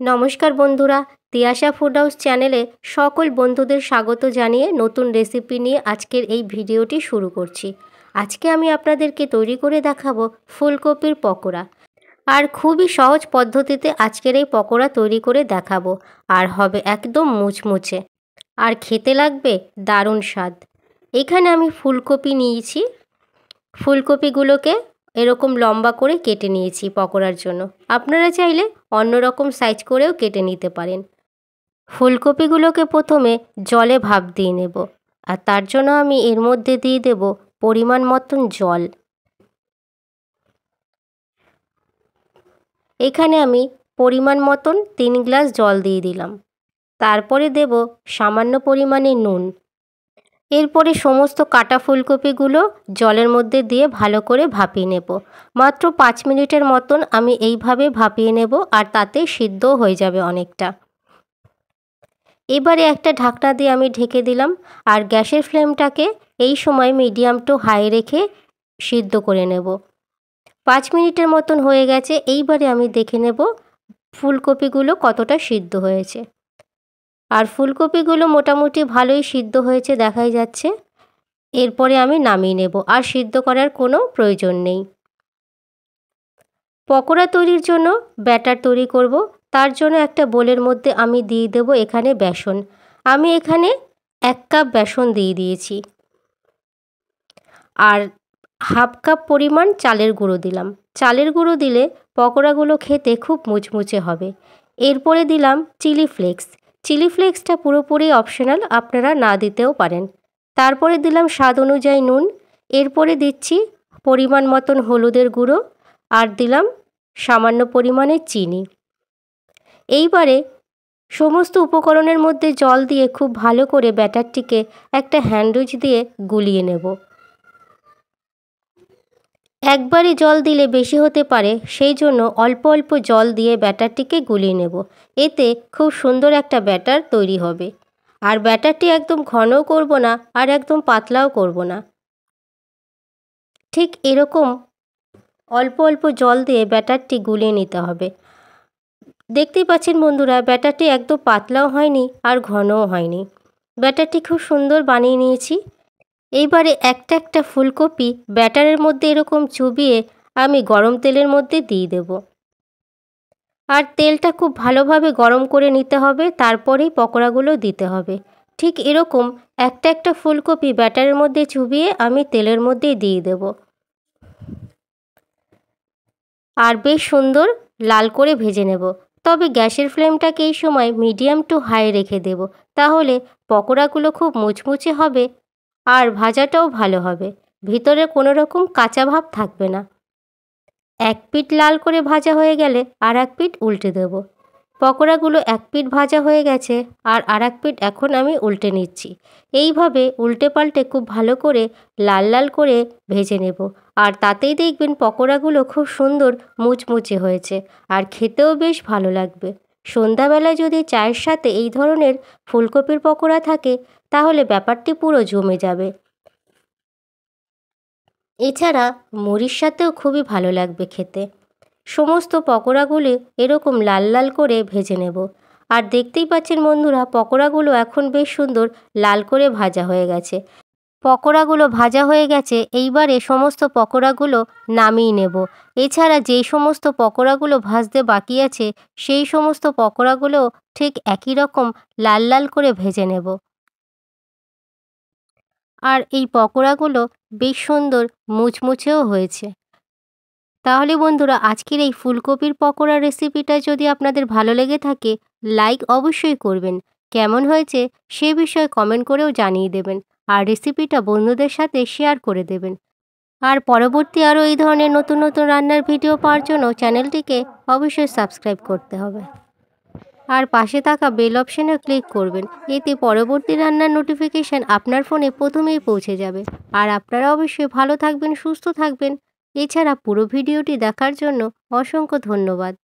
নমস্কার বন্ধুরা, Tiyasha food house চ্যানেলে সকল বন্ধুদের স্বাগত জানিয়ে নতুন রেসিপি নিয়ে আজকের এই ভিডিওটি শুরু করছি। আজকে আমি আপনাদেরকে তৈরি করে দেখাবো ফুলকপির পকোড়া। আর খুবই সহজ পদ্ধতিতে আজকের এই পকোড়া তৈরি করে দেখাবো, আর হবে একদম মুচমুচে, আর খেতে লাগবে দারুণ স্বাদ। এখানে আমি ফুলকপি নিয়েছি। ফুলকপিগুলোকে এরকম লম্বা করে কেটে নিয়েছি পকোড়ার জন্য। আপনারা চাইলে অন্য রকম সাইজ করেও কেটে নিতে পারেন। ফুলকপিগুলোকে প্রথমে জলে ভাপ দিয়ে নেব, আর তার জন্য আমি এর মধ্যে দিয়ে দেব পরিমাণ মতন জল। এখানে আমি পরিমাণ মতন 3 গ্লাস জল দিয়ে দিলাম। তারপরে দেব সামান্য পরিমাণে নুন। এরপরে সমস্ত কাটা ফুলকপিগুলো জলের মধ্যে দিয়ে ভালো করে ভাপিয়ে নেব। মাত্র 5 মিনিটের মতন আমি এইভাবে ভাপিয়ে নেব, আর তাতে সিদ্ধ হয়ে যাবে অনেকটা। এবারে একটা ঢাকনা দিয়ে আমি ঢেকে দিলাম, আর গ্যাসের ফ্লেমটাকে এই সময় মিডিয়াম টু হাই রেখে সিদ্ধ করে নেব। 5 মিনিটের মতন হয়ে গেছে। এইবারে আমি দেখে নেব ফুলকপিগুলো কতটা সিদ্ধ হয়েছে। আর ফুলকপিগুলো মোটামুটি ভালোই সিদ্ধ হয়েছে দেখাই যাচ্ছে। এরপরে আমি নামিয়ে নেব, আর সিদ্ধ করার কোনো প্রয়োজন নেই। পকোড়া তৈরির জন্য ব্যাটার তৈরি করব। তার জন্য একটা বোলের মধ্যে আমি দিয়ে দেব এখানে বেসন। আমি এখানে 1 কাপ বেসন দিয়ে দিয়েছি, আর হাফ কাপ পরিমাণ চালের গুঁড়ো দিলাম। চালের গুঁড়ো দিলে পকোড়াগুলো খেতে খুব মুচমুচে হবে। এরপরে দিলাম চিলি ফ্লেক্স। চিলি ফ্লেক্সটা পুরোপুরি অপশনাল, আপনারা না দিতেও পারেন। তারপরে দিলাম স্বাদ অনুযায়ী নুন। এরপরে দিচ্ছি পরিমাণ মতন হলুদের গুঁড়ো, আর দিলাম সামান্য পরিমাণে চিনি। এইবারে সমস্ত উপকরণের মধ্যে জল দিয়ে খুব ভালো করে ব্যাটারটিকে একটা হ্যান্ডউইচ দিয়ে গুলিয়ে নেব। একবারই জল দিলে বেশি হতে পারে, সেই জন্য অল্প অল্প জল দিয়ে ব্যাটারটিকে গুলিয়ে নেব। এতে খুব সুন্দর একটা ব্যাটার তৈরি হবে। আর ব্যাটারটি একদম ঘনও করব না, আর একদম পাতলাও করব না। ঠিক এরকম অল্প অল্প জল দিয়ে ব্যাটারটি গুলিয়ে নিতে হবে। দেখতেই পাচ্ছেন বন্ধুরা, ব্যাটারটি একদম পাতলাও হয়নি আর ঘনও হয়নি। ব্যাটারটি খুব সুন্দর বানিয়ে নিয়েছি। এইবারে একটা একটা ফুলকপি ব্যাটারের মধ্যে এরকম চুবিয়ে আমি গরম তেলের মধ্যে দিয়ে দেব। আর তেলটা খুব ভালোভাবে গরম করে নিতে হবে, তারপরেই পকোড়াগুলো দিতে হবে। ঠিক এরকম একটা একটা ফুলকপি ব্যাটারের মধ্যে চুবিয়ে আমি তেলের মধ্যে দিয়ে দেব, আর বেশ সুন্দর লাল করে ভেজে নেব। তবে গ্যাসের ফ্লেমটাকে এই সময় মিডিয়াম টু হাই রেখে দেব, তাহলে পকোড়াগুলো খুব মুচমুচে হবে, আর ভাজাটাও ভালো হবে। ভিতরে কোনো রকম কাঁচা ভাব থাকবে না। এক পিঠ লাল করে ভাজা হয়ে গেলে আর এক পিঠ উল্টে দেব। পকোড়াগুলো এক পিঠ ভাজা হয়ে গেছে, আর এক পিঠ এখন আমি উল্টে নিচ্ছি। এইভাবে উল্টে পাল্টে খুব ভালো করে লাল লাল করে ভেজে নেব, আর তাতেই দেখবেন পকোড়াগুলো খুব সুন্দর মুচমুচে হয়েছে, আর খেতেও বেশ ভালো লাগবে। সন্ধ্যাবেলায় যদি চায়ের সাথে এই ধরনের ফুলকপির পকোড়া থাকে, তাহলে ব্যাপারটি পুরো জমে যাবে। এছাড়া মুড়ির সাথেও খুবই ভালো লাগবে খেতে। সমস্ত পকোড়াগুলি এরকম লাল লাল করে ভেজে নেব। আর দেখতেই পাচ্ছেন বন্ধুরা, পকোড়াগুলো এখন বেশ সুন্দর লাল করে ভাজা হয়ে গেছে। পকোড়াগুলো ভাজা হয়ে গেছে। এইবারে সমস্ত পকোড়াগুলো নামিয়ে নেব। এছাড়া যেই সমস্ত পকোড়াগুলো ভাজতে বাকি আছে, সেই সমস্ত পকোড়াগুলো ঠিক একই রকম লাল লাল করে ভেজে নেব। আর এই পকোড়াগুলো বেশ সুন্দর মুচমুচেও হয়েছে। তাহলে বন্ধুরা, আজকের এই ফুলকপির পকোড়া রেসিপিটা যদি আপনাদের ভালো লেগে থাকে, লাইক অবশ্যই করবেন। কেমন হয়েছে সে বিষয়ে কমেন্ট করেও জানিয়ে দেবেন, আর রেসিপিটা বন্ধুদের সাথে শেয়ার করে দেবেন। আর পরবর্তী আরও এই ধরনের নতুন নতুন রান্নার ভিডিও পাওয়ার জন্য চ্যানেলটিকে অবশ্যই সাবস্ক্রাইব করতে হবে, আর পাশে থাকা বেল অপশানেও ক্লিক করবেন। এতে পরবর্তী রান্নার নোটিফিকেশান আপনার ফোনে প্রথমেই পৌঁছে যাবে। আর আপনারা অবশ্যই ভালো থাকবেন, সুস্থ থাকবেন। এছাড়া পুরো ভিডিওটি দেখার জন্য অসংখ্য ধন্যবাদ।